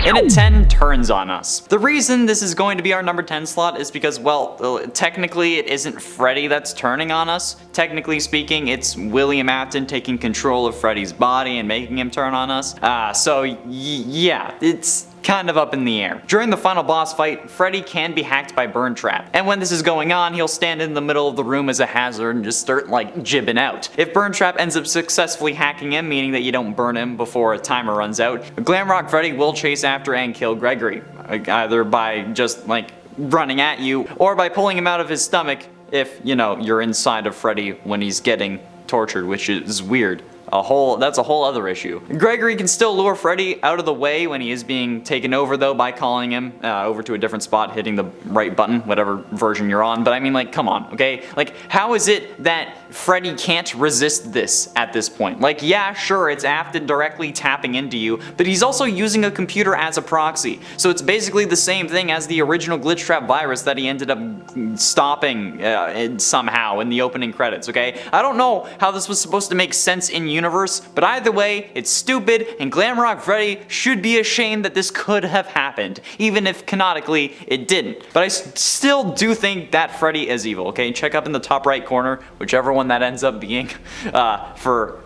And at 10, turns on us. The reason this is going to be our number 10 slot is because, well, technically it isn't Freddy that's turning on us. Technically speaking, it's William Afton taking control of Freddy's body and making him turn on us. So yeah, it's kind of up in the air. During the final boss fight, Freddy can be hacked by Burn Trap, and when this is going on, he'll stand in the middle of the room as a hazard and just start like jibbing out. If Burn Trap ends up successfully hacking him, meaning that you don't burn him before a timer runs out, Glamrock Freddy will chase after and kill Gregory, either by just like running at you or by pulling him out of his stomach if, you know, you're inside of Freddy when he's getting tortured, which is weird. That's a whole other issue. Gregory can still lure Freddy out of the way when he is being taken over though by calling him over to a different spot, hitting the right button, whatever version you're on. But I mean, like, come on, okay? Like, how is it that Freddy can't resist this at this point? Like, yeah, sure, it's Afton directly tapping into you, but he's also using a computer as a proxy. So it's basically the same thing as the original glitch trap virus that he ended up stopping somehow in the opening credits, okay? I don't know how this was supposed to make sense in universe, but either way, it's stupid, and Glamrock Freddy should be ashamed that this could have happened, even if canonically it didn't. But I still do think that Freddy is evil, okay? Check up in the top right corner, whichever one that ends up being, for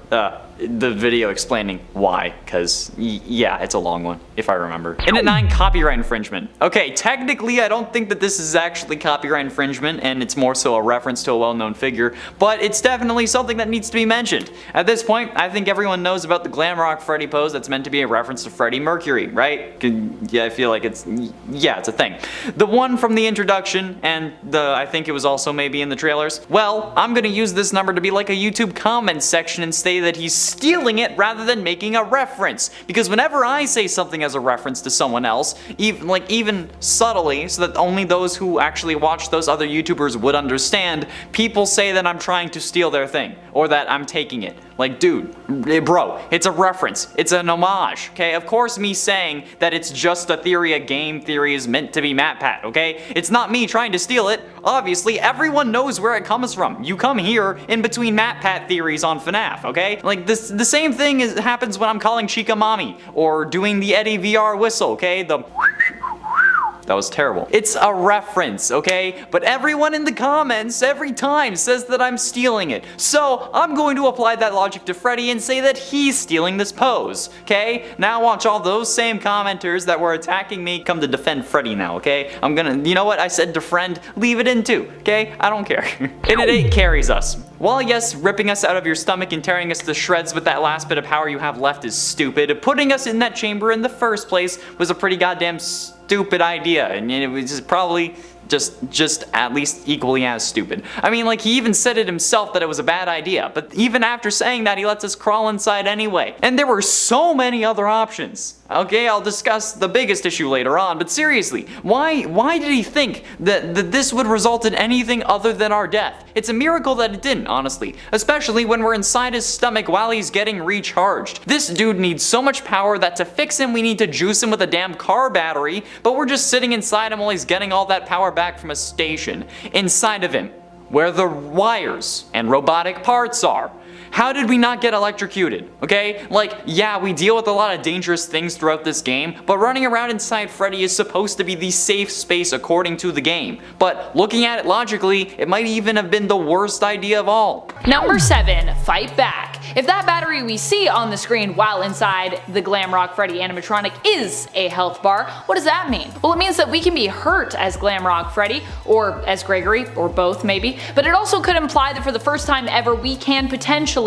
the video explaining why, because yeah, it's a long one, if I remember. And at 9, copyright infringement. Okay, technically I don't think that this is actually copyright infringement, and it's more so a reference to a well-known figure, but it's definitely something that needs to be mentioned. At this point, I think everyone knows about the Glamrock Freddy pose that's meant to be a reference to Freddie Mercury, right? Yeah, I feel like it's a thing. The one from the introduction, and I think it was also maybe in the trailers. Well, I'm gonna use this number to be like a YouTube comment section and say that he's stealing it rather than making a reference, because whenever I say something as a reference to someone else, even subtly, so that only those who actually watch those other YouTubers would understand, people say that I'm trying to steal their thing, or that I'm taking it. Like, dude, bro, it's a reference, it's an homage, okay? Of course me saying that it's just a theory, a game theory is meant to be MatPat, okay? It's not me trying to steal it. Obviously, everyone knows where it comes from. You come here in between MatPat theories on FNAF, okay? Like, the same thing happens when I'm calling Chica Mommy, or doing the Eddie VR whistle, okay? That was terrible. It's a reference, okay? But everyone in the comments every time says that I'm stealing it. So I'm going to apply that logic to Freddy and say that he's stealing this pose, okay? Now watch all those same commenters that were attacking me come to defend Freddy now, okay? I'm gonna, you know what? I said defriend, leave it in too, okay? I don't care. And at 8, carries us. While yes, ripping us out of your stomach and tearing us to shreds with that last bit of power you have left is stupid, putting us in that chamber in the first place was a pretty goddamn stupid idea, and it was just probably just at least equally as stupid. I mean, like, he even said it himself that it was a bad idea, but even after saying that, he lets us crawl inside anyway. And there were so many other options. Okay, I'll discuss the biggest issue later on, but seriously, why did he think that this would result in anything other than our death? It's a miracle that it didn't, honestly, especially when we're inside his stomach while he's getting recharged. This dude needs so much power that to fix him we need to juice him with a damn car battery, but we're just sitting inside him while he's getting all that power back from a station inside of him, where the wires and robotic parts are. How did we not get electrocuted? Okay? Like, yeah, we deal with a lot of dangerous things throughout this game, but running around inside Freddy is supposed to be the safe space according to the game. But looking at it logically, it might even have been the worst idea of all. Number 7, fight back. If that battery we see on the screen while inside the Glamrock Freddy animatronic is a health bar, what does that mean? Well, it means that we can be hurt as Glamrock Freddy, or as Gregory, or both maybe, but it also could imply that for the first time ever we can potentially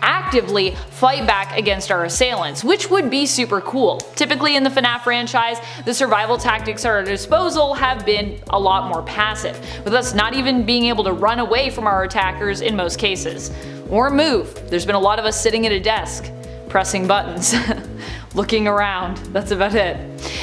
actively fight back against our assailants, which would be super cool. Typically in the FNAF franchise, the survival tactics at our disposal have been a lot more passive, with us not even being able to run away from our attackers in most cases. Or move. There's been a lot of us sitting at a desk, pressing buttons, looking around, that's about it.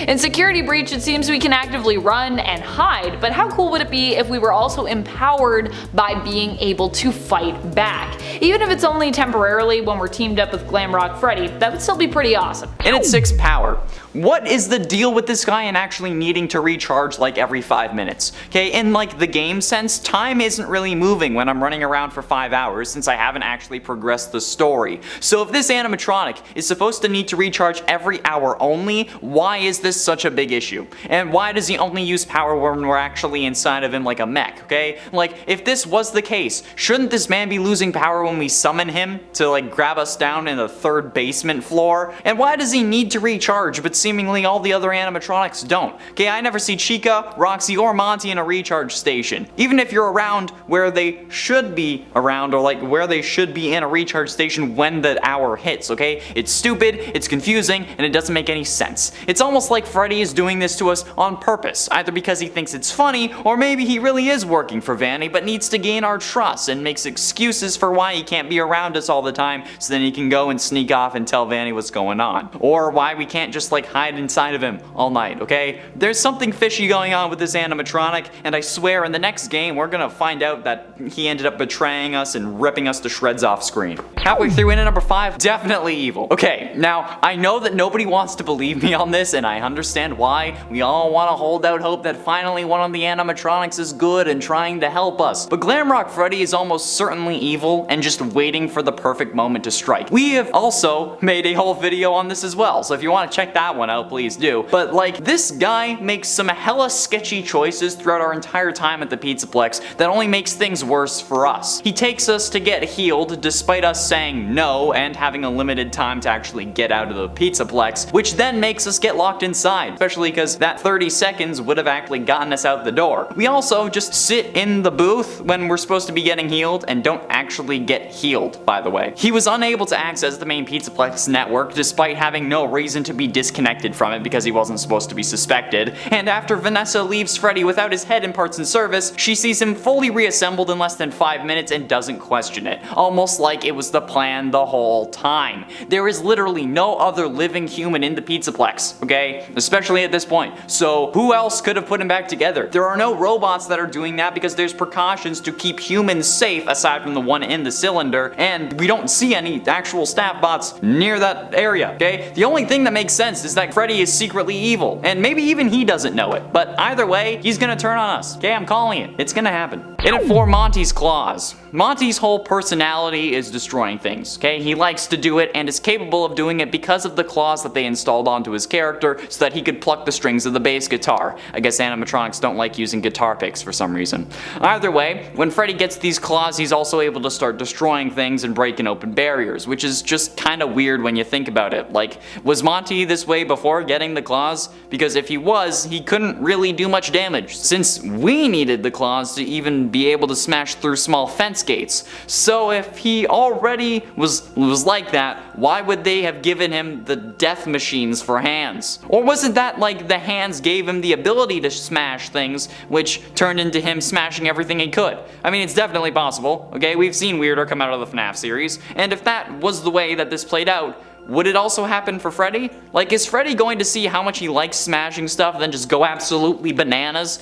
In Security Breach, it seems we can actively run and hide, but how cool would it be if we were also empowered by being able to fight back? Even if it's only temporarily when we're teamed up with Glamrock Freddy, that would still be pretty awesome. And at 6, power. What is the deal with this guy and actually needing to recharge like every 5 minutes? Okay, in like the game sense, time isn't really moving when I'm running around for 5 hours since I haven't actually progressed the story. So if this animatronic is supposed to need to recharge every hour only, why is this such a big issue? And why does he only use power when we're actually inside of him like a mech, okay? Like, if this was the case, shouldn't this man be losing power when we summon him to like grab us down in the 3rd basement floor? And why does he need to recharge but seemingly all the other animatronics don't? Okay, I never see Chica, Roxy, or Monty in a recharge station. Even if you're around where they should be around, or like where they should be in a recharge station when the hour hits, okay? It's stupid, it's confusing, and it doesn't make any sense. It's almost like Freddy is doing this to us on purpose, either because he thinks it's funny, or maybe he really is working for Vanity but needs to gain our trust and makes excuses for why he can't be around us all the time so then he can go and sneak off and tell Vanity what's going on. Or why we can't just like hide inside of him all night, okay? There's something fishy going on with this animatronic, and I swear in the next game we're gonna find out that he ended up betraying us and ripping us to shreds off screen. Halfway through into number 5, definitely evil. Okay, now I know that nobody wants to believe me on this, and I understand why. We all want to hold out hope that finally one of the animatronics is good and trying to help us. But Glamrock Freddy is almost certainly evil and just waiting for the perfect moment to strike. We have also made a whole video on this as well, so if you want to check that one out, please do. But like, this guy makes some hella sketchy choices throughout our entire time at the Pizzaplex that only makes things worse for us. He takes us to get healed despite us saying no and having a limited time to actually get out of the Pizzaplex, which then makes us get locked inside, especially because that 30 seconds would have actually gotten us out the door. We also just sit in the booth when we're supposed to be getting healed and don't actually get healed, by the way. He was unable to access the main Pizzaplex network despite having no reason to be disconnected from it because he wasn't supposed to be suspected. And after Vanessa leaves Freddy without his head and parts in service, she sees him fully reassembled in less than 5 minutes and doesn't question it, almost like it was the plan the whole time. There is literally no other living human in the Pizzaplex, okay? Especially at this point. So who else could have put him back together? There are no robots that are doing that because there's precautions to keep humans safe aside from the one in the cylinder, and we don't see any actual staff bots near that area, okay? The only thing that makes sense is that Freddy is secretly evil, and maybe even he doesn't know it. But either way, he's gonna turn on us, okay? I'm calling it. It's gonna happen. In at 4, Montys Claws. Monty's whole personality is destroying things, okay? He likes to do it and is capable of doing it because of the claws that they installed onto his character so that he could pluck the strings of the bass guitar. I guess animatronics don't like using guitar picks for some reason. Either way, when Freddy gets these claws, he's also able to start destroying things and breaking open barriers, which is just kind of weird when you think about it. Like, was Monty this way before getting the claws? Because if he was, he couldn't really do much damage, since we needed the claws to even be able to smash through small fence gates. So if he already was like that, why would they have given him the death machines for hands? Or wasn't that like the hands gave him the ability to smash things, which turned into him smashing everything he could? I mean, it's definitely possible, okay? We've seen Weirder come out of the FNAF series, and if that was the way that this played out, would it also happen for Freddy? Like, is Freddy going to see how much he likes smashing stuff and then just go absolutely bananas?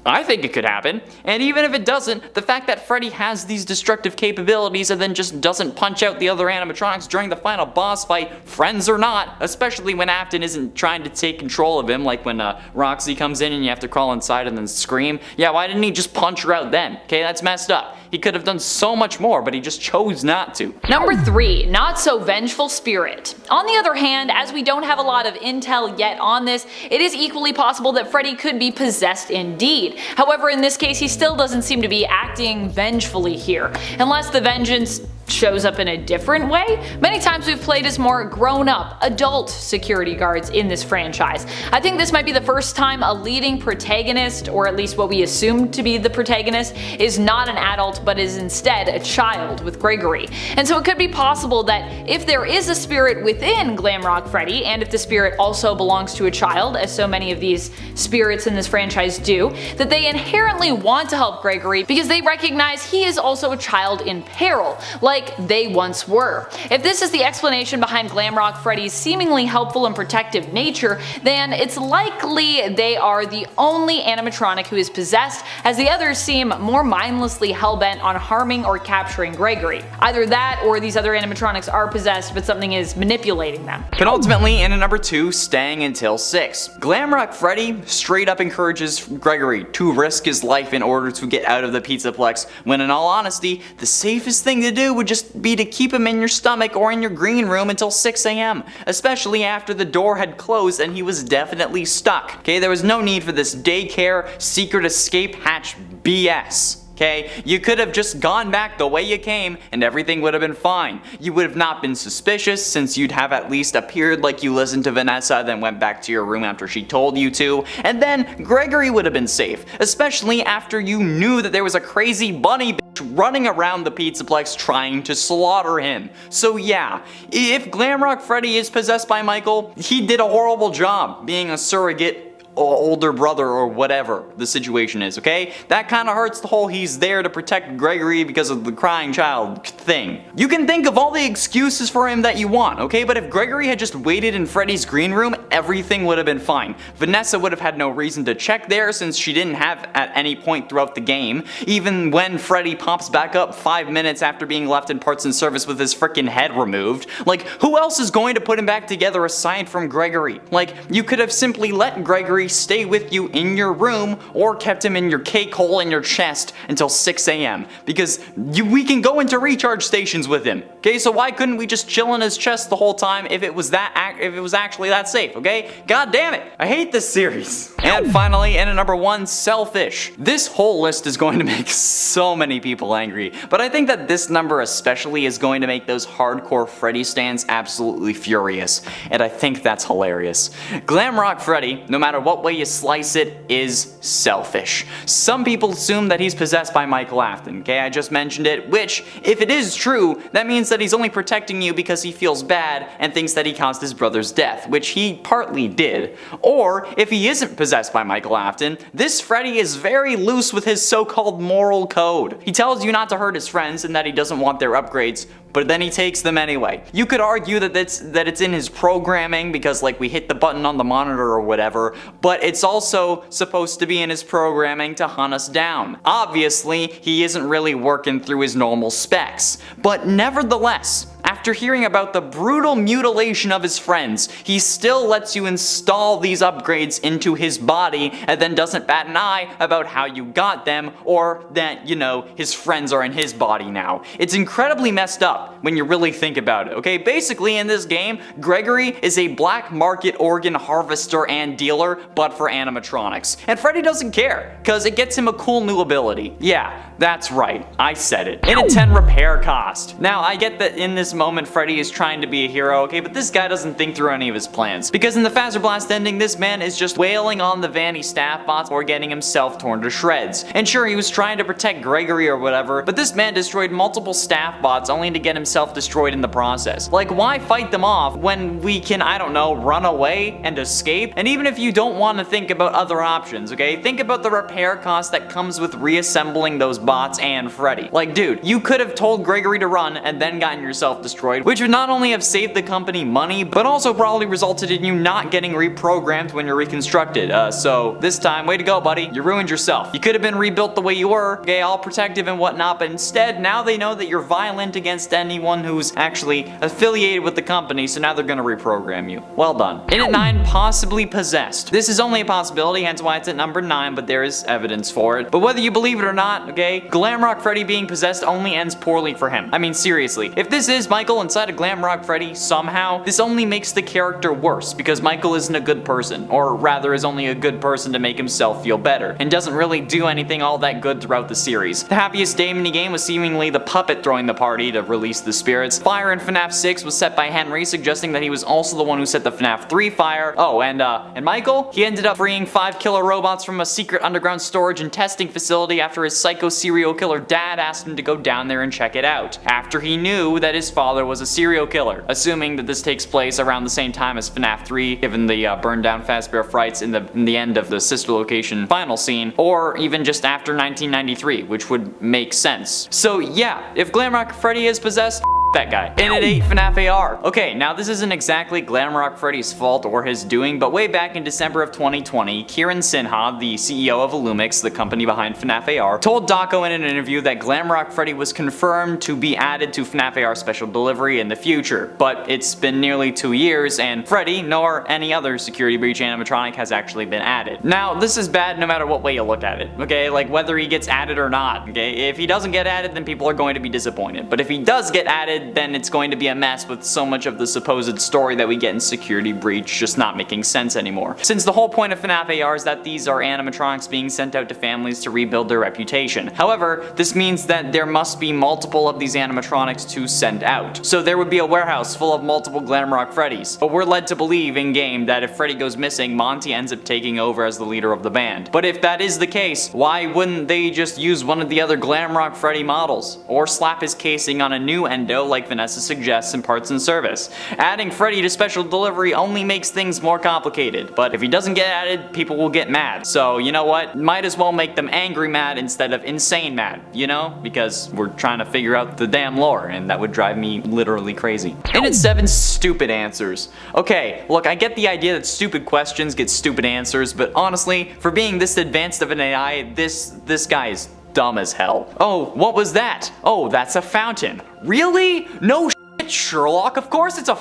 I think it could happen, and even if it doesn't, the fact that Freddy has these destructive capabilities and then just doesn't punch out the other animatronics during the final boss fight, friends or not, especially when Afton isn't trying to take control of him, like when Roxy comes in and you have to crawl inside and then scream. Yeah, why didn't he just punch her out then? Okay, that's messed up. He could have done so much more, but he just chose not to. Number 3, Not So Vengeful Spirit. On the other hand, as we don't have a lot of intel yet on this, it is equally possible that Freddy could be possessed indeed. However, in this case, he still doesn't seem to be acting vengefully here, unless the vengeance shows up in a different way. Many times we've played as more grown-up, adult security guards in this franchise. I think this might be the first time a leading protagonist, or at least what we assume to be the protagonist, is not an adult but is instead a child with Gregory. And so it could be possible that if there is a spirit within Glamrock Freddy, and if the spirit also belongs to a child, as so many of these spirits in this franchise do, that they inherently want to help Gregory because they recognize he is also a child in peril, like they once were. If this is the explanation behind Glamrock Freddy's seemingly helpful and protective nature, then it's likely they are the only animatronic who is possessed, as the others seem more mindlessly hellbent on harming or capturing Gregory. Either that, or these other animatronics are possessed but something is manipulating them. But ultimately, in at number 2, staying until 6. Glamrock Freddy straight up encourages Gregory to risk his life in order to get out of the Pizzaplex, when in all honesty, the safest thing to do would would just be to keep him in your stomach or in your green room until 6 a.m., especially after the door had closed and he was definitely stuck. Okay, there was no need for this daycare secret escape hatch BS. Okay, you could have just gone back the way you came and everything would have been fine. You would have not been suspicious since you'd have at least appeared like you listened to Vanessa, then went back to your room after she told you to, and then Gregory would have been safe, especially after you knew that there was a crazy bunny bitch running around the Pizzaplex trying to slaughter him. So yeah, if Glamrock Freddy is possessed by Michael, he did a horrible job being a surrogate older brother or whatever the situation is, okay? That kind of hurts the whole he's there to protect Gregory because of the crying child thing. You can think of all the excuses for him that you want, okay? But if Gregory had just waited in Freddy's green room, everything would have been fine. Vanessa would have had no reason to check there since she didn't have at any point throughout the game, even when Freddy pops back up 5 minutes after being left in parts and service with his freaking head removed. Like, who else is going to put him back together aside from Gregory? Like, you could have simply let Gregory stay with you in your room or kept him in your cake hole in your chest until 6 a.m. because we can go into recharge stations with him. Okay, so why couldn't we just chill in his chest the whole time if it was actually that safe, okay? God damn it. I hate this series. And finally, in at number 1, Selfish. This whole list is going to make so many people angry, but I think that this number especially is going to make those hardcore Freddy stans absolutely furious, and I think that's hilarious. Glamrock Freddy, no matter what way you slice it, is selfish. Some people assume that he's possessed by Michael Afton, okay? I just mentioned it, which, if it is true, that means that he's only protecting you because he feels bad and thinks that he caused his brother's death, which he partly did. Or, if he isn't possessed by Michael Afton, this Freddy is very loose with his so-called moral code. He tells you not to hurt his friends and that he doesn't want their upgrades, but then he takes them anyway. You could argue that it's in his programming because like we hit the button on the monitor or whatever, but it's also supposed to be in his programming to hunt us down. Obviously, he isn't really working through his normal specs, but nevertheless, after hearing about the brutal mutilation of his friends, he still lets you install these upgrades into his body and then doesn't bat an eye about how you got them or that, you know, his friends are in his body now. It's incredibly messed up when you really think about it, okay? Basically, in this game, Gregory is a black market organ harvester and dealer, but for animatronics. And Freddy doesn't care, because it gets him a cool new ability. Yeah, that's right, I said it. In a 10 repair cost. Now, I get that in this moment Freddy is trying to be a hero, okay, but this guy doesn't think through any of his plans. Because in the Faster Blast ending, this man is just wailing on the Vanity staff bots or getting himself torn to shreds. And sure, he was trying to protect Gregory or whatever, but this man destroyed multiple staff bots only to get himself destroyed in the process. Like, why fight them off when we can, I don't know, run away and escape? And even if you don't want to think about other options, okay, think about the repair cost that comes with reassembling those bots and Freddy. Like, dude, you could have told Gregory to run and then gotten yourself destroyed, which would not only have saved the company money, but also probably resulted in you not getting reprogrammed when you're reconstructed. So this time, way to go, buddy. You ruined yourself. You could have been rebuilt the way you were, okay, all protective and whatnot, but instead, now they know that you're violent against anyone who's actually affiliated with the company, so now they're gonna reprogram you. Well done. In at 9, possibly possessed. This is only a possibility, hence why it's at number 9, but there is evidence for it. But whether you believe it or not, okay, Glamrock Freddy being possessed only ends poorly for him. I mean, seriously, if this is Michael inside of Glamrock Freddy somehow, this only makes the character worse because Michael isn't a good person, or rather is only a good person to make himself feel better, and doesn't really do anything all that good throughout the series. The happiest day minigame was seemingly the puppet throwing the party to release the spirits. Fire in FNAF 6 was set by Henry, suggesting that he was also the one who set the FNAF 3 fire. Oh, and Michael? He ended up freeing 5 killer robots from a secret underground storage and testing facility after his psycho serial killer dad asked him to go down there and check it out, after he knew that his father was a serial killer, assuming that this takes place around the same time as FNAF 3, given the burned down Fazbear Frights in the end of the sister location final scene, or even just after 1993, which would make sense. So yeah, if Glamrock Freddy is possessed, that guy. And it ate FNAF AR. Okay, now this isn't exactly Glamrock Freddy's fault or his doing, but way back in December of 2020, Kieran Sinha, the CEO of Illumix, the company behind FNAF AR, told Daco in an interview that Glamrock Freddy was confirmed to be added to FNAF AR Special Delivery in the future. But it's been nearly 2 years, and Freddy, nor any other security breach animatronic, has actually been added. Now, this is bad no matter what way you look at it, okay? Like, whether he gets added or not, okay? If he doesn't get added, then people are going to be disappointed. But if he does get added, then it's going to be a mess with so much of the supposed story that we get in Security Breach just not making sense anymore. Since the whole point of FNAF AR is that these are animatronics being sent out to families to rebuild their reputation. However, this means that there must be multiple of these animatronics to send out. So there would be a warehouse full of multiple Glamrock Freddys. But we're led to believe in-game that if Freddy goes missing, Monty ends up taking over as the leader of the band. But if that is the case, why wouldn't they just use one of the other Glamrock Freddy models? Or slap his casing on a new endo like Vanessa suggests in Parts and Service. Adding Freddy to Special Delivery only makes things more complicated, but if he doesn't get added, people will get mad. So you know what? Might as well make them angry mad instead of insane mad, you know? Because we're trying to figure out the damn lore, and that would drive me literally crazy. And it's 7 stupid answers. Okay, look, I get the idea that stupid questions get stupid answers, but honestly, for being this advanced of an AI, this guy is dumb as hell. Oh, what was that? Oh, that's a fountain. Really? No shit, Sherlock. Of course it's a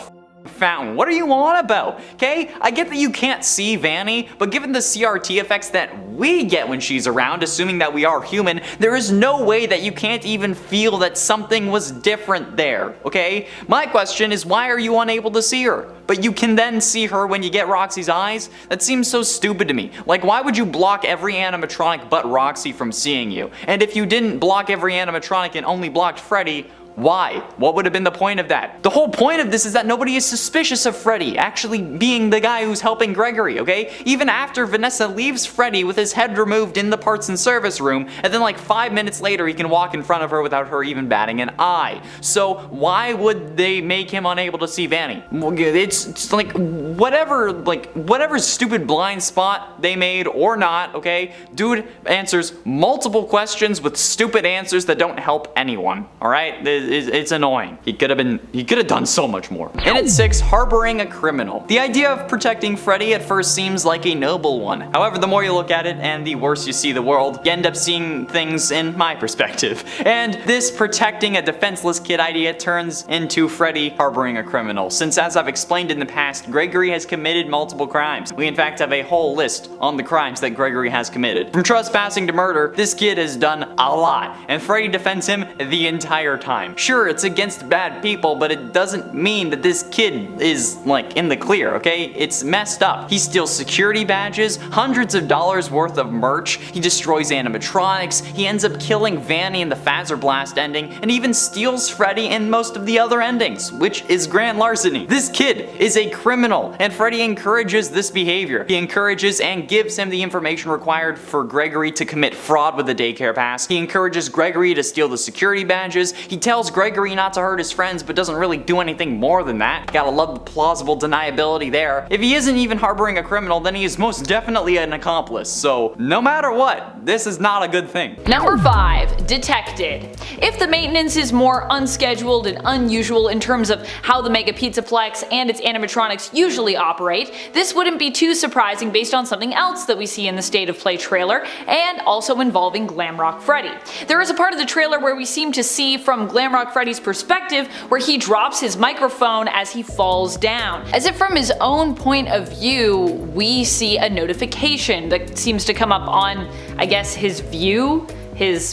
fountain. What are you on about? Okay, I get that you can't see Vanny, but given the CRT effects that we get when she's around, assuming that we are human, there is no way that you can't even feel that something was different there, okay? My question is, why are you unable to see her? But you can then see her when you get Roxy's eyes? That seems so stupid to me. Like, why would you block every animatronic but Roxy from seeing you? And if you didn't block every animatronic and only blocked Freddy, why? What would have been the point of that? The whole point of this is that nobody is suspicious of Freddy actually being the guy who's helping Gregory, okay? Even after Vanessa leaves Freddy with his head removed in the Parts and Service room, and then like 5 minutes later he can walk in front of her without her even batting an eye. So why would they make him unable to see Vanny? It's like whatever stupid blind spot they made or not, okay? Dude answers multiple questions with stupid answers that don't help anyone, alright? It's annoying. He could have done so much more. And at 6, harboring a criminal. The idea of protecting Freddy at first seems like a noble one. However, the more you look at it and the worse you see the world, you end up seeing things in my perspective. And this protecting a defenseless kid idea turns into Freddy harboring a criminal. Since as I've explained in the past, Gregory has committed multiple crimes. We in fact have a whole list on the crimes that Gregory has committed. From trespassing to murder, this kid has done a lot. And Freddy defends him the entire time. Sure, it's against bad people, but it doesn't mean that this kid is, like, in the clear, okay? It's messed up. He steals security badges, hundreds of dollars worth of merch, he destroys animatronics, he ends up killing Vanny in the Phaser Blast ending, and even steals Freddy in most of the other endings, which is grand larceny. This kid is a criminal, and Freddy encourages this behavior. He encourages and gives him the information required for Gregory to commit fraud with the daycare pass. He encourages Gregory to steal the security badges. He tells Gregory not to hurt his friends, but doesn't really do anything more than that. Gotta love the plausible deniability there. If he isn't even harboring a criminal, then he is most definitely an accomplice. So no matter what, this is not a good thing. Number 5, detected. If the maintenance is more unscheduled and unusual in terms of how the Mega Pizzaplex and its animatronics usually operate, this wouldn't be too surprising based on something else that we see in the State of Play trailer, and also involving Glamrock Freddy. There is a part of the trailer where we seem to see from Glamrock Freddy's perspective where he drops his microphone as he falls down. As if from his own point of view, we see a notification that seems to come up on, I guess, his view,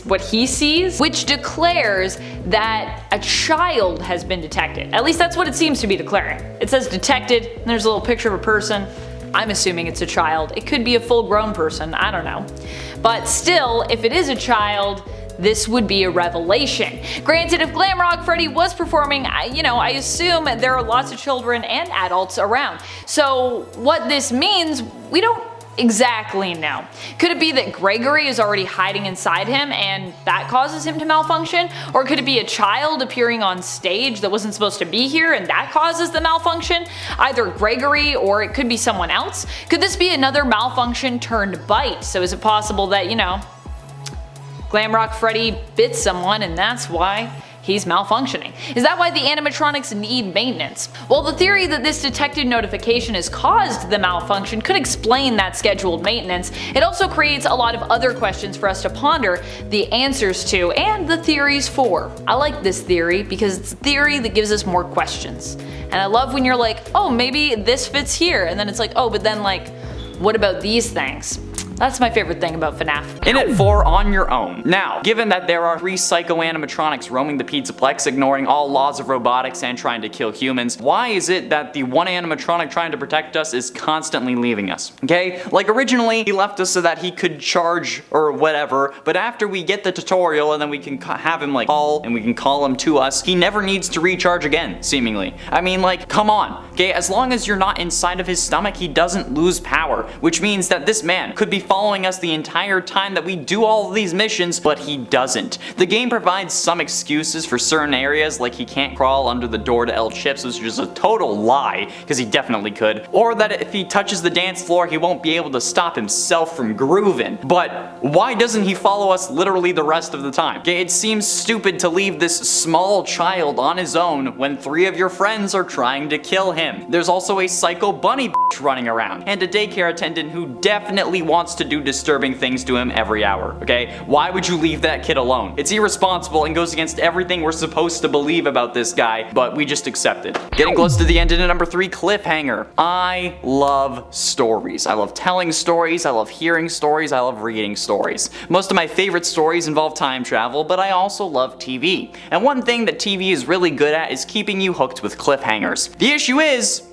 what he sees, which declares that a child has been detected. At least that's what it seems to be declaring. It says detected, and there's a little picture of a person. I'm assuming it's a child. It could be a full-grown person, I don't know. But still, if it is a child, this would be a revelation. Granted, if Glamrock Freddy was performing, I assume there are lots of children and adults around. So what this means, we don't exactly know. Could it be that Gregory is already hiding inside him and that causes him to malfunction? Or could it be a child appearing on stage that wasn't supposed to be here and that causes the malfunction? Either Gregory or it could be someone else. Could this be another malfunction turned bite? So is it possible that, Glamrock Freddy bit someone and that's why he's malfunctioning. Is that why the animatronics need maintenance? Well, the theory that this detected notification has caused the malfunction could explain that scheduled maintenance. It also creates a lot of other questions for us to ponder the answers to and the theories for. I like this theory because it's a theory that gives us more questions. And I love when you're like, oh, maybe this fits here, and then it's like, oh, but then like, what about these things? That's my favorite thing about FNAF. In it for On Your Own. Now, given that there are 3 psycho animatronics roaming the Pizzaplex, ignoring all laws of robotics and trying to kill humans, why is it that the one animatronic trying to protect us is constantly leaving us? Okay? Like originally, he left us so that he could charge or whatever, but after we get the tutorial and then we can have him like call and we can call him to us, he never needs to recharge again, seemingly. I mean, like, come on. Okay? As long as you're not inside of his stomach, he doesn't lose power, which means that this man could be following us the entire time that we do all of these missions, but he doesn't. The game provides some excuses for certain areas, like he can't crawl under the door to El Chips, which is a total lie, because he definitely could, or that if he touches the dance floor, he won't be able to stop himself from grooving. But why doesn't he follow us literally the rest of the time? Okay, it seems stupid to leave this small child on his own when 3 of your friends are trying to kill him. There's also a psycho bunny bitch running around, and a daycare attendant who definitely wants to do disturbing things to him every hour, okay? Why would you leave that kid alone? It's irresponsible and goes against everything we're supposed to believe about this guy, but we just accept it. Getting close to the end into number 3, Cliffhanger. I love stories. I love telling stories, I love hearing stories, I love reading stories. Most of my favorite stories involve time travel, but I also love TV. And one thing that TV is really good at is keeping you hooked with cliffhangers. The issue is,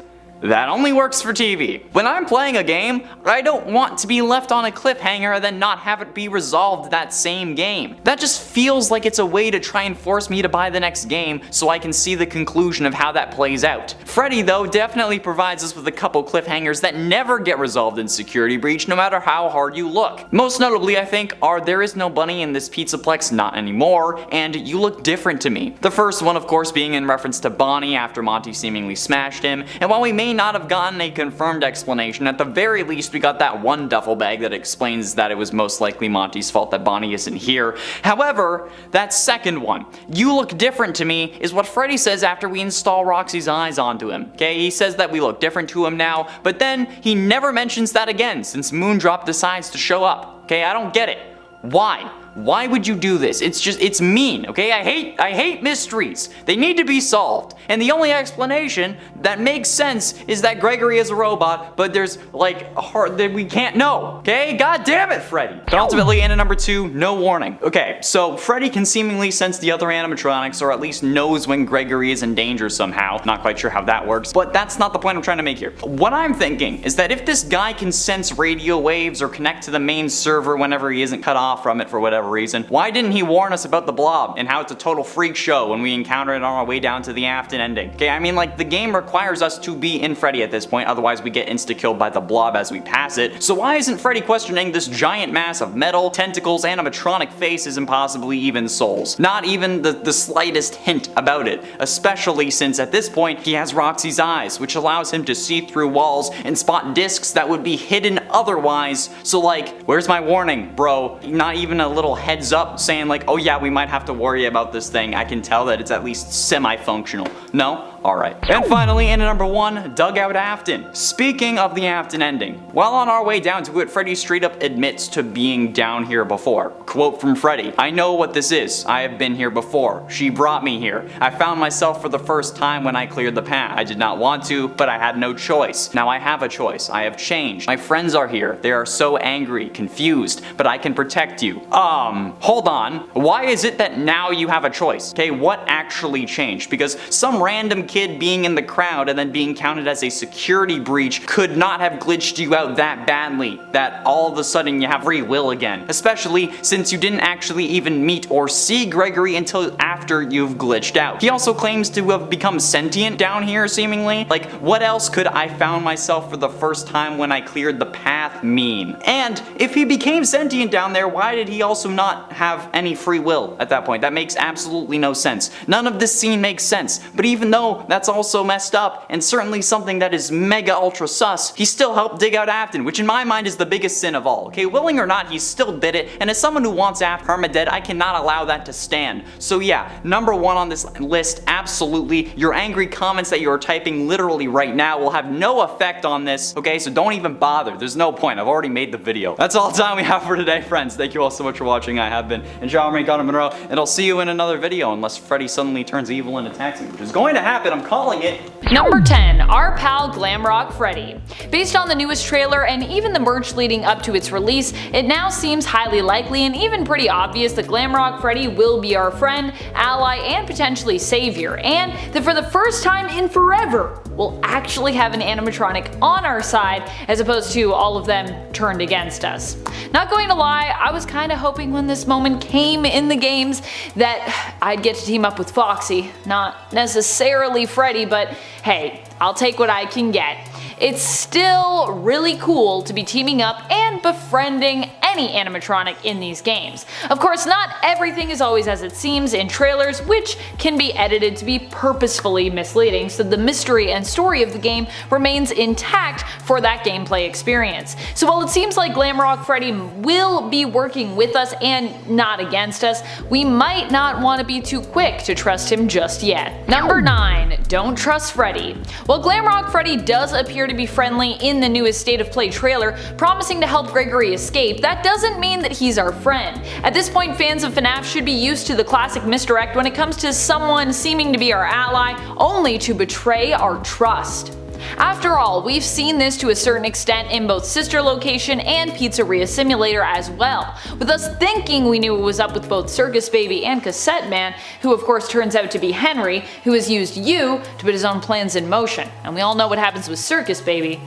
that only works for TV. When I'm playing a game, I don't want to be left on a cliffhanger and then not have it be resolved that same game. That just feels like it's a way to try and force me to buy the next game so I can see the conclusion of how that plays out. Freddy, though, definitely provides us with a couple cliffhangers that never get resolved in Security Breach, no matter how hard you look. Most notably, I think, are There Is No Bunny in This Pizzaplex Not Anymore, and You Look Different to Me. The first one, of course, being in reference to Bonnie after Monty seemingly smashed him, and while we may not have gotten a confirmed explanation, at the very least we got that one duffel bag that explains that it was most likely Monty's fault that Bonnie isn't here. However, that second one, You Look Different to Me, is what Freddy says after we install Roxy's eyes onto him. Okay, he says that we look different to him now, but then he never mentions that again since Moondrop decides to show up. Okay, I don't get it. Why? Why would you do this? It's mean, okay? I hate mysteries. They need to be solved. And the only explanation that makes sense is that Gregory is a robot, but there's like a heart that we can't know, okay? God damn it, Freddy. But ultimately, in at number 2, No Warning. Okay, so Freddy can seemingly sense the other animatronics, or at least knows when Gregory is in danger somehow. Not quite sure how that works, but that's not the point I'm trying to make here. What I'm thinking is that if this guy can sense radio waves or connect to the main server whenever he isn't cut off from it for whatever reason, why didn't he warn us about the blob and how it's a total freak show when we encounter it on our way down to the Afton ending? Okay, I mean, like, the game requires us to be in Freddy at this point, otherwise we get insta-killed by the blob as we pass it. So why isn't Freddy questioning this giant mass of metal, tentacles, animatronic faces, and possibly even souls? Not even the slightest hint about it, especially since at this point he has Roxy's eyes, which allows him to see through walls and spot discs that would be hidden otherwise. So like, where's my warning, bro? Not even a little heads up saying like, oh yeah, we might have to worry about this thing. I can tell that it's at least semi-functional. No? Alright. And finally, in at number 1, Dugout Afton. Speaking of the Afton ending, while on our way down to it, Freddy straight up admits to being down here before. Quote from Freddy, "I know what this is. I have been here before. She brought me here. I found myself for the first time when I cleared the path. I did not want to, but I had no choice. Now I have a choice. I have changed. My friends are here. They are so angry, confused, but I can protect you." Hold on. Why is it that now you have a choice? Okay, what actually changed? Because some random kid being in the crowd and then being counted as a security breach could not have glitched you out that badly that all of a sudden you have free will again. Especially since you didn't actually even meet or see Gregory until after you've glitched out. He also claims to have become sentient down here seemingly. Like, what else could "I found myself for the first time when I cleared the path" mean? And if he became sentient down there, why did he also not have any free will at that point? That makes absolutely no sense. None of this scene makes sense. But even though that's also messed up, and certainly something that is mega ultra sus, he still helped dig out Afton, which in my mind is the biggest sin of all. Okay, willing or not, he still did it, and as someone who wants Afton permadead, I cannot allow that to stand. So yeah, number 1 on this list, absolutely. Your angry comments that you are typing literally right now will have no effect on this, okay? So don't even bother. There's no point. I've already made the video. That's all the time we have for today, friends. Thank you all so much for watching. I have been Monroe, and I'll see you in another video unless Freddy suddenly turns evil and attacks me, which is going to happen. I'm calling it. Number 10, our pal Glamrock Freddy. Based on the newest trailer and even the merch leading up to its release, it now seems highly likely and even pretty obvious that Glamrock Freddy will be our friend, ally, and potentially savior, and that for the first time in forever, we'll actually have an animatronic on our side as opposed to all of them turned against us. Not going to lie, I was kinda hoping when this moment came in the games that I'd get to team up with Foxy. Not necessarily Freddy, but hey, I'll take what I can get. It's still really cool to be teaming up and befriending any animatronic in these games. Of course, not everything is always as it seems in trailers, which can be edited to be purposefully misleading so the mystery and story of the game remains intact for that gameplay experience. So while it seems like Glamrock Freddy will be working with us and not against us, we might not want to be too quick to trust him just yet. Number 9, don't trust Freddy. While Glamrock Freddy does appear to be friendly in the newest State of Play trailer, promising to help Gregory escape, that doesn't mean that he's our friend. At this point, fans of FNAF should be used to the classic misdirect when it comes to someone seeming to be our ally, only to betray our trust. After all, we've seen this to a certain extent in both Sister Location and Pizzeria Simulator as well, with us thinking we knew what was up with both Circus Baby and Cassette Man, who of course turns out to be Henry, who has used you to put his own plans in motion. And we all know what happens with Circus Baby.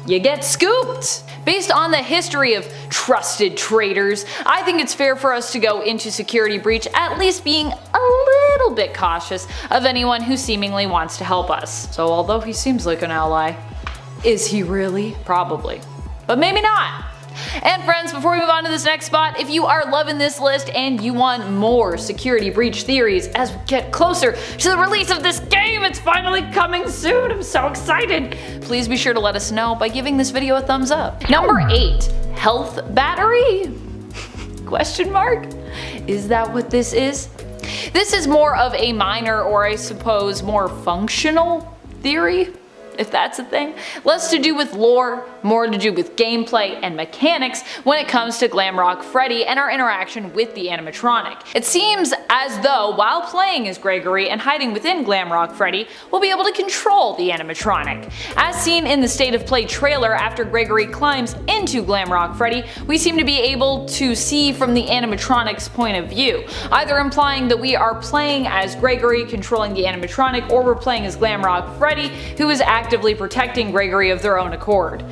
You get scooped! Based on the history of trusted traitors, I think it's fair for us to go into Security Breach at least being a little bit cautious of anyone who seemingly wants to help us. So although he seems like an ally, is he really? Probably. But maybe not. And friends, before we move on to this next spot, if you are loving this list and you want more Security Breach theories as we get closer to the release of this game, it's finally coming soon, I'm so excited! Please be sure to let us know by giving this video a thumbs up. Number 8, health battery? Question mark? Is that what this is? This is more of a minor, or I suppose more functional theory, if that's a thing. Less to do with lore, more to do with gameplay and mechanics when it comes to Glamrock Freddy and our interaction with the animatronic. It seems as though while playing as Gregory and hiding within Glamrock Freddy, we'll be able to control the animatronic. As seen in the State of Play trailer, after Gregory climbs into Glamrock Freddy, we seem to be able to see from the animatronic's point of view, either implying that we are playing as Gregory controlling the animatronic, or we're playing as Glamrock Freddy, who is actively protecting Gregory of their own accord.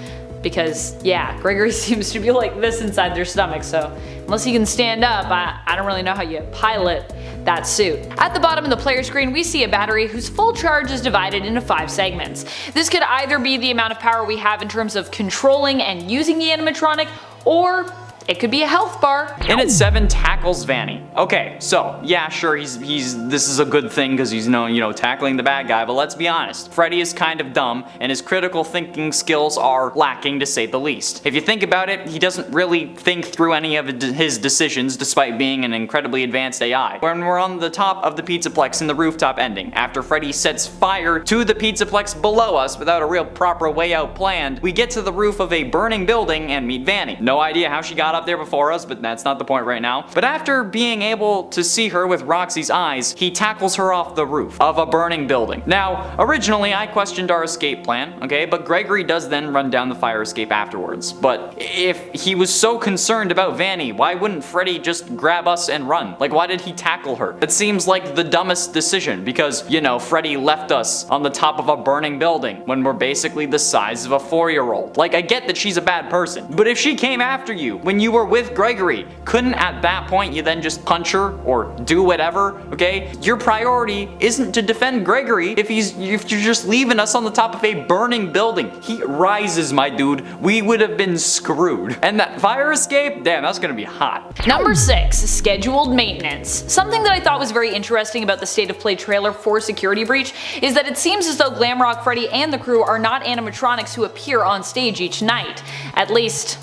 Because, yeah, Gregory seems to be like this inside their stomach, so unless you can stand up, I don't really know how you pilot that suit. At the bottom of the player screen, we see a battery whose full charge is divided into 5 segments. This could either be the amount of power we have in terms of controlling and using the animatronic, or it could be a health bar. And at 7, tackles Vanny. Okay, so yeah, sure, this is a good thing because he's tackling the bad guy, but let's be honest, Freddy is kind of dumb and his critical thinking skills are lacking, to say the least. If you think about it, he doesn't really think through any of his decisions despite being an incredibly advanced AI. When we're on the top of the Pizzaplex in the rooftop ending, after Freddy sets fire to the Pizzaplex below us without a real proper way out planned, we get to the roof of a burning building and meet Vanny. No idea how she got up there before us, but that's not the point right now. But after being able to see her with Roxy's eyes, he tackles her off the roof of a burning building. Now, originally I questioned our escape plan, okay, but Gregory does then run down the fire escape afterwards. But if he was so concerned about Vanny, why wouldn't Freddy just grab us and run? Like, why did he tackle her? That seems like the dumbest decision because, Freddy left us on the top of a burning building when we're basically the size of a 4-year-old. Like, I get that she's a bad person, but if she came after you when you were with Gregory. Couldn't at that point you then just punch her or do whatever, okay? Your priority isn't to defend Gregory if you're just leaving us on the top of a burning building. Heat rises, my dude. We would have been screwed. And that fire escape, damn, that's gonna be hot. Number 6, scheduled maintenance. Something that I thought was very interesting about the State of Play trailer for Security Breach is that it seems as though Glamrock Freddy and the crew are not animatronics who appear on stage each night. At least,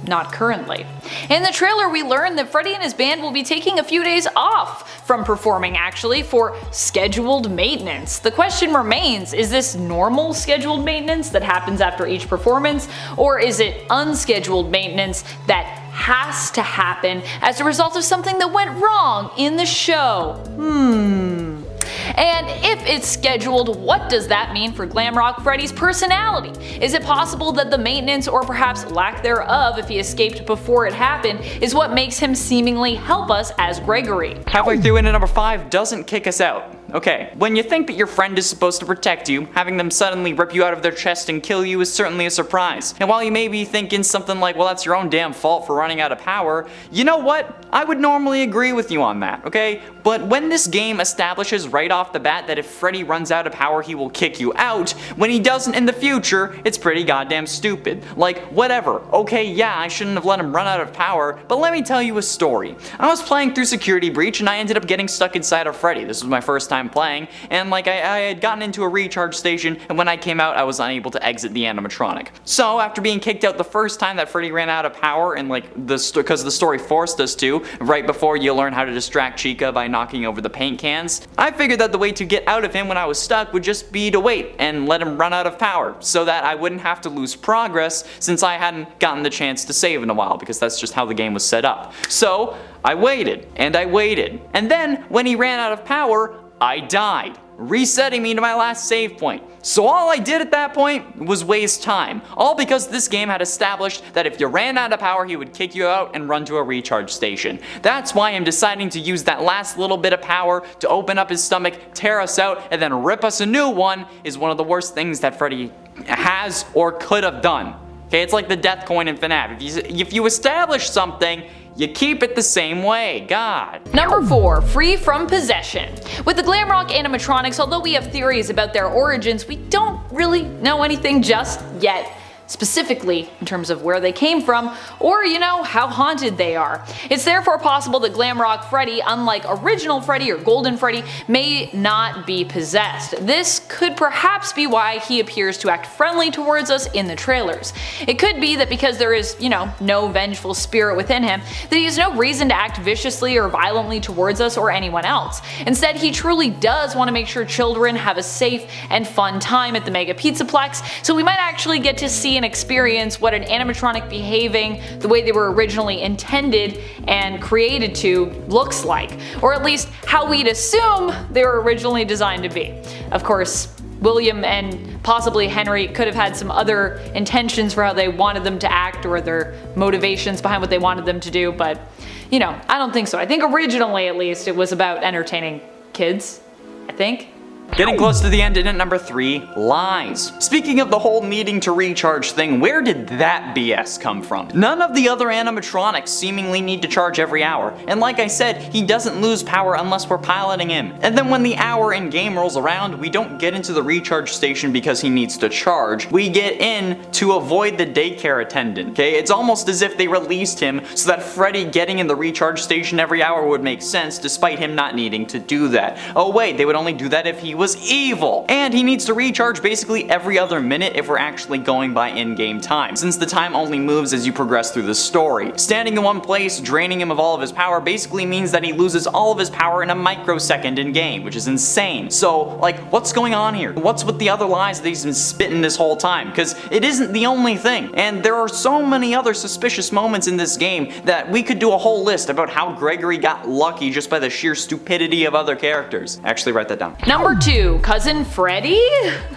not currently. In the trailer we learn that Freddy and his band will be taking a few days off from performing actually for scheduled maintenance. The question remains, is this normal scheduled maintenance that happens after each performance, or is it unscheduled maintenance that has to happen as a result of something that went wrong in the show? And if it's scheduled, what does that mean for Glamrock Freddy's personality? Is it possible that the maintenance, or perhaps lack thereof if he escaped before it happened, is what makes him seemingly help us as Gregory? Halfway through into number 5 doesn't kick us out. Okay, when you think that your friend is supposed to protect you, having them suddenly rip you out of their chest and kill you is certainly a surprise. And while you may be thinking something like, well, that's your own damn fault for running out of power, you know what? I would normally agree with you on that, okay? But when this game establishes right off the bat that if Freddy runs out of power he will kick you out, when he doesn't in the future, it's pretty goddamn stupid. Like, whatever, okay, yeah, I shouldn't have let him run out of power, but let me tell you a story. I was playing through Security Breach and I ended up getting stuck inside of Freddy. This was my first time playing, and like I had gotten into a recharge station, and when I came out I was unable to exit the animatronic. So after being kicked out the first time that Freddy ran out of power, and like because the story forced us to, right before you learn how to distract Chica by knocking over the paint cans, I figured that the way to get out of him when I was stuck would just be to wait and let him run out of power, so that I wouldn't have to lose progress since I hadn't gotten the chance to save in a while, because that's just how the game was set up. So I waited, and then when he ran out of power, I died, resetting me to my last save point. So all I did at that point was waste time, all because this game had established that if you ran out of power he would kick you out and run to a recharge station. That's why I'm deciding to use that last little bit of power to open up his stomach, tear us out, and then rip us a new one is one of the worst things that Freddy has or could have done. Okay, it's like the death coin in FNAF. If you establish something, you keep it the same way, God. Number 4, free from possession. With the Glamrock animatronics, although we have theories about their origins, we don't really know anything just yet. Specifically in terms of where they came from, or how haunted they are. It's therefore possible that Glamrock Freddy, unlike original Freddy or Golden Freddy, may not be possessed. This could perhaps be why he appears to act friendly towards us in the trailers. It could be that because there is, no vengeful spirit within him, that he has no reason to act viciously or violently towards us or anyone else. Instead, he truly does want to make sure children have a safe and fun time at the Mega Pizzaplex, so we might actually get to see and experience what an animatronic behaving the way they were originally intended and created to looks like, or at least how we'd assume they were originally designed to be. Of course, William and possibly Henry could have had some other intentions for how they wanted them to act, or their motivations behind what they wanted them to do, but I don't think so. I think originally, at least, it was about entertaining kids, I think. Getting close to the end, and at number 3, lies. Speaking of the whole needing to recharge thing, where did that BS come from? None of the other animatronics seemingly need to charge every hour, and like I said, he doesn't lose power unless we're piloting him. And then when the hour in game rolls around, we don't get into the recharge station because he needs to charge. We get in to avoid the daycare attendant, okay? It's almost as if they released him so that Freddy getting in the recharge station every hour would make sense, despite him not needing to do that. Oh wait, they would only do that if he was evil. And he needs to recharge basically every other minute if we're actually going by in-game time, since the time only moves as you progress through the story. Standing in one place, draining him of all of his power basically means that he loses all of his power in a microsecond in-game, which is insane. So, like, what's going on here? What's with the other lies that he's been spitting this whole time? Because it isn't the only thing. And there are so many other suspicious moments in this game that we could do a whole list about how Gregory got lucky just by the sheer stupidity of other characters. Actually, write that down. Number 2. 2. Cousin Freddy?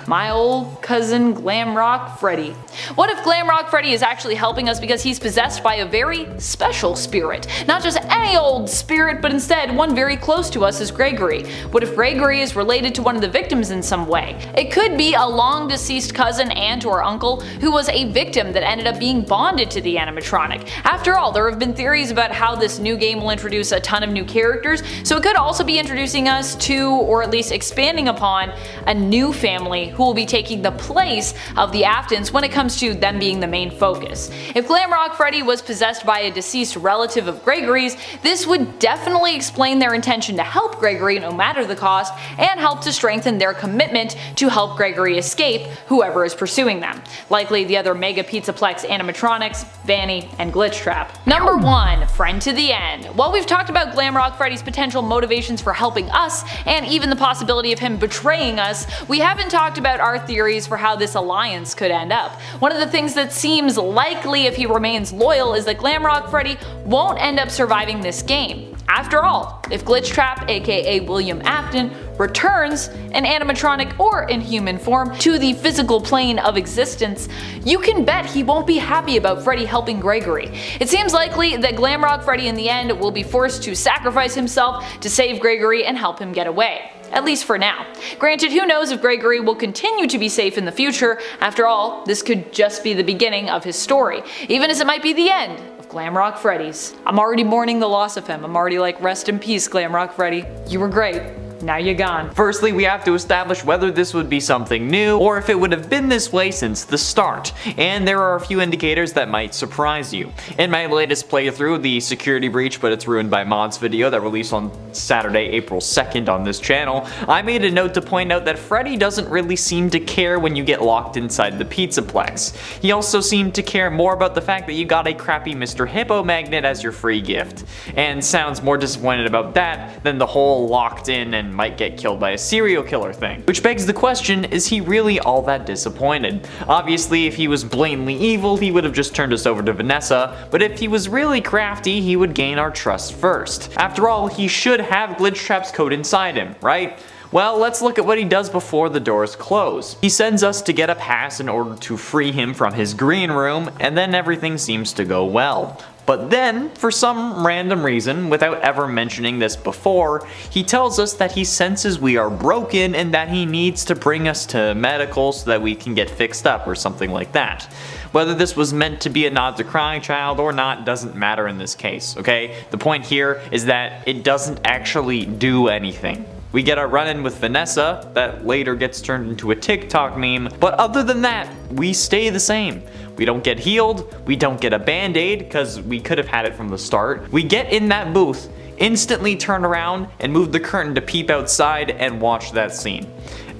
My old cousin Glamrock Freddy. What if Glamrock Freddy is actually helping us because he's possessed by a very special spirit? Not just any old spirit, but instead one very close to us is Gregory. What if Gregory is related to one of the victims in some way? It could be a long deceased cousin, aunt, or uncle who was a victim that ended up being bonded to the animatronic. After all, there have been theories about how this new game will introduce a ton of new characters, so it could also be introducing us to, or at least expanding upon, a new family who will be taking the place of the Aftons when it comes to them being the main focus. If Glamrock Freddy was possessed by a deceased relative of Gregory's, this would definitely explain their intention to help Gregory no matter the cost, and help to strengthen their commitment to help Gregory escape whoever is pursuing them. Likely the other Mega Pizzaplex animatronics, Vanity, and Glitchtrap. Number 1. Friend to the end. While we've talked about Glamrock Freddy's potential motivations for helping us, and even the possibility of him betraying us, we haven't talked about our theories for how this alliance could end up. One of the things that seems likely if he remains loyal is that Glamrock Freddy won't end up surviving this game. After all, if Glitchtrap, aka William Afton, returns, an animatronic or in human form, to the physical plane of existence, you can bet he won't be happy about Freddy helping Gregory. It seems likely that Glamrock Freddy in the end will be forced to sacrifice himself to save Gregory and help him get away. At least for now. Granted, who knows if Gregory will continue to be safe in the future. After all, this could just be the beginning of his story, even as it might be the end of Glamrock Freddy's. I'm already mourning the loss of him. I'm already like, rest in peace, Glamrock Freddy. You were great. Now you're gone. Firstly, we have to establish whether this would be something new or if it would have been this way since the start, and there are a few indicators that might surprise you. In my latest playthrough, the security breach but it's ruined by mods video that released on Saturday, April 2nd on this channel, I made a note to point out that Freddy doesn't really seem to care when you get locked inside the Pizzaplex. He also seemed to care more about the fact that you got a crappy Mr. Hippo magnet as your free gift, and sounds more disappointed about that than the whole locked in and might get killed by a serial killer thing. Which begs the question, is he really all that disappointed? Obviously, if he was blatantly evil, he would have just turned us over to Vanessa, but if he was really crafty, he would gain our trust first. After all, he should have Glitchtrap's code inside him, right? Well, let's look at what he does before the doors close. He sends us to get a pass in order to free him from his green room, and then everything seems to go well. But then, for some random reason, without ever mentioning this before, he tells us that he senses we are broken and that he needs to bring us to medical so that we can get fixed up or something like that. Whether this was meant to be a nod to Crying Child or not doesn't matter in this case, okay? The point here is that it doesn't actually do anything. We get our run-in with Vanessa, that later gets turned into a TikTok meme, but other than that, we stay the same. We don't get healed, we don't get a band-aid, because we could have had it from the start. We get in that booth, instantly turn around, and move the curtain to peep outside and watch that scene.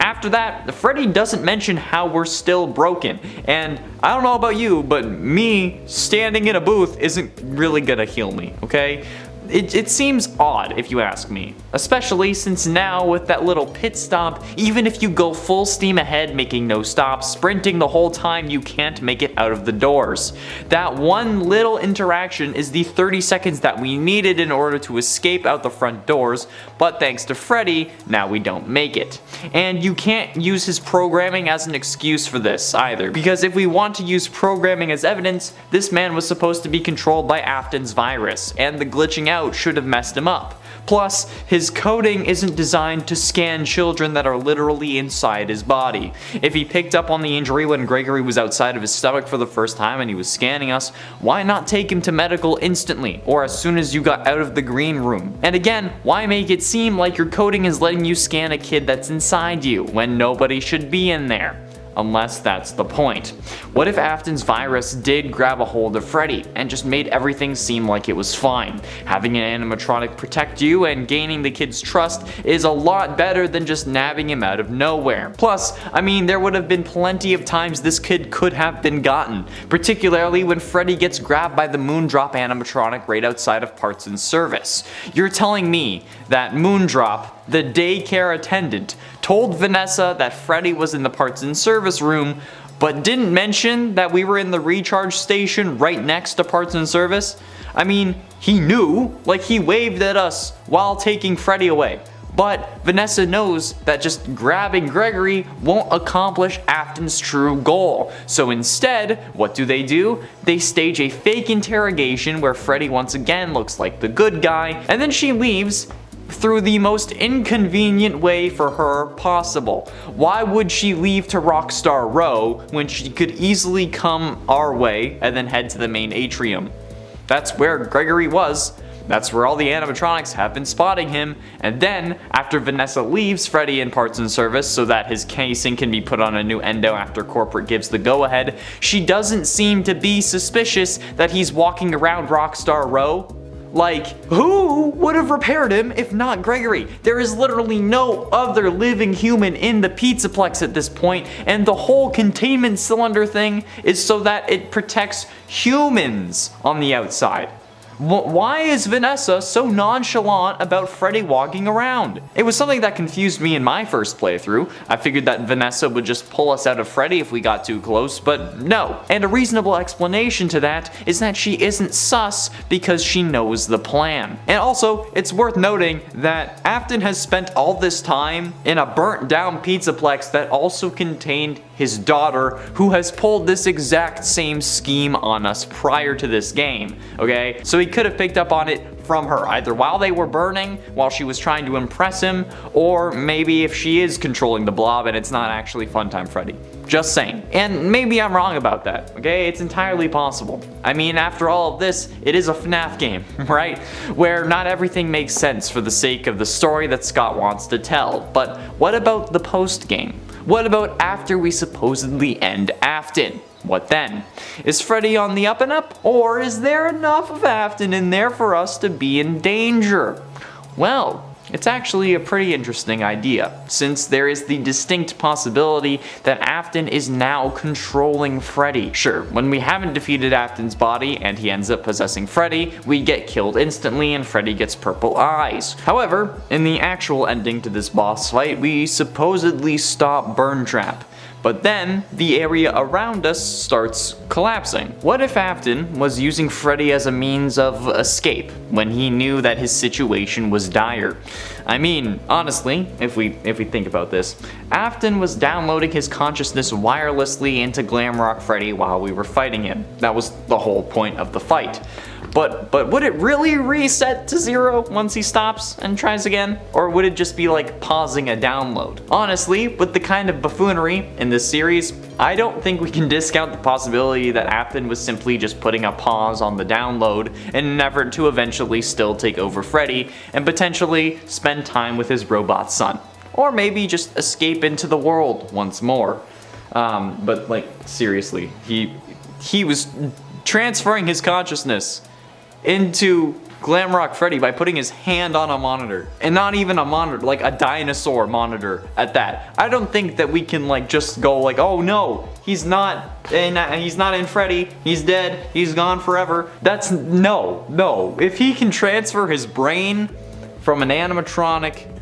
After that, Freddy doesn't mention how we're still broken, and I don't know about you, but me standing in a booth isn't really gonna heal me, okay? It seems odd if you ask me, especially since now with that little pit stop, even if you go full steam ahead making no stops, sprinting the whole time, you can't make it out of the doors. That one little interaction is the 30 seconds that we needed in order to escape out the front doors, but thanks to Freddy, now we don't make it. And you can't use his programming as an excuse for this either, because if we want to use programming as evidence, this man was supposed to be controlled by Afton's virus, and the glitching out should have messed him up. Plus, his coding isn't designed to scan children that are literally inside his body. If he picked up on the injury when Gregory was outside of his stomach for the first time and he was scanning us, why not take him to medical instantly, or as soon as you got out of the green room? And again, why make it seem like your coding is letting you scan a kid that's inside you, when nobody should be in there? Unless that's the point. What if Afton's virus did grab a hold of Freddy and just made everything seem like it was fine? Having an animatronic protect you and gaining the kid's trust is a lot better than just nabbing him out of nowhere. Plus, I mean, there would have been plenty of times this kid could have been gotten, particularly when Freddy gets grabbed by the Moondrop animatronic right outside of Parts and Service. You're telling me that Moondrop, the daycare attendant, told Vanessa that Freddy was in the Parts and Service room, but didn't mention that we were in the recharge station right next to Parts and Service? I mean, he knew, like he waved at us while taking Freddy away. But Vanessa knows that just grabbing Gregory won't accomplish Afton's true goal. So instead, what do? They stage a fake interrogation where Freddy once again looks like the good guy, and then she leaves through the most inconvenient way for her possible. Why would she leave to Rockstar Row when she could easily come our way and then head to the main atrium? That's where Gregory was. That's where all the animatronics have been spotting him. And then, after Vanessa leaves Freddy in parts and service so that his casing can be put on a new endo after corporate gives the go-ahead, she doesn't seem to be suspicious that he's walking around Rockstar Row. Like, who would have repaired him if not Gregory? There is literally no other living human in the Pizzaplex at this point, and the whole containment cylinder thing is so that it protects humans on the outside. Why is Vanessa so nonchalant about Freddy walking around? It was something that confused me in my first playthrough. I figured that Vanessa would just pull us out of Freddy if we got too close, but no. And a reasonable explanation to that is that she isn't sus because she knows the plan. And also, it's worth noting that Afton has spent all this time in a burnt down Pizzaplex that also contained his daughter, who has pulled this exact same scheme on us prior to this game, okay? So he could have picked up on it from her, either while they were burning, while she was trying to impress him, or maybe if she is controlling the blob and it's not actually Funtime Freddy. Just saying. And maybe I'm wrong about that, okay? It's entirely possible. I mean, after all of this, it is a FNAF game, right? Where not everything makes sense for the sake of the story that Scott wants to tell. But what about the post-game? What about after we supposedly end Afton? What then? Is Freddy on the up and up? Or is there enough of Afton in there for us to be in danger? Well, it's actually a pretty interesting idea, since there is the distinct possibility that Afton is now controlling Freddy. Sure, when we haven't defeated Afton's body and he ends up possessing Freddy, we get killed instantly and Freddy gets purple eyes. However, in the actual ending to this boss fight, we supposedly stop Burn Trap. But then, the area around us starts collapsing. What if Afton was using Freddy as a means of escape when he knew that his situation was dire? I mean, honestly, if we think about this, Afton was downloading his consciousness wirelessly into Glamrock Freddy while we were fighting him. That was the whole point of the fight. But would it really reset to 0 once he stops and tries again? Or would it just be like pausing a download? Honestly, with the kind of buffoonery in this series, I don't think we can discount the possibility that Afton was simply just putting a pause on the download in an effort to eventually still take over Freddy and potentially spend time with his robot son. Or maybe just escape into the world once more. But like, seriously, he was transferring his consciousness into Glamrock Freddy by putting his hand on a monitor. And not even a monitor, like a dinosaur monitor at that. I don't think that we can like just go like, oh no, he's not in Freddy, he's dead, he's gone forever. That's no. If he can transfer his brain from an animatronic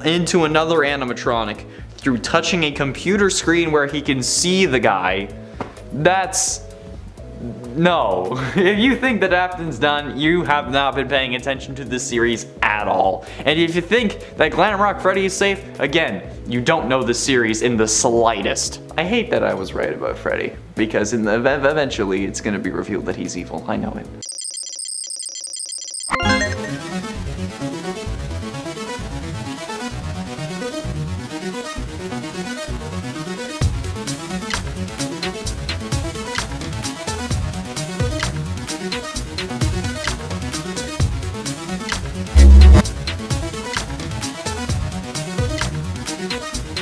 into another animatronic through touching a computer screen where he can see the guy, that's... No. If you think that Afton's done, you have not been paying attention to this series at all. And if you think that Glamrock Freddy is safe, again, you don't know the series in the slightest. I hate that I was right about Freddy, because eventually it's gonna be revealed that he's evil. I know it.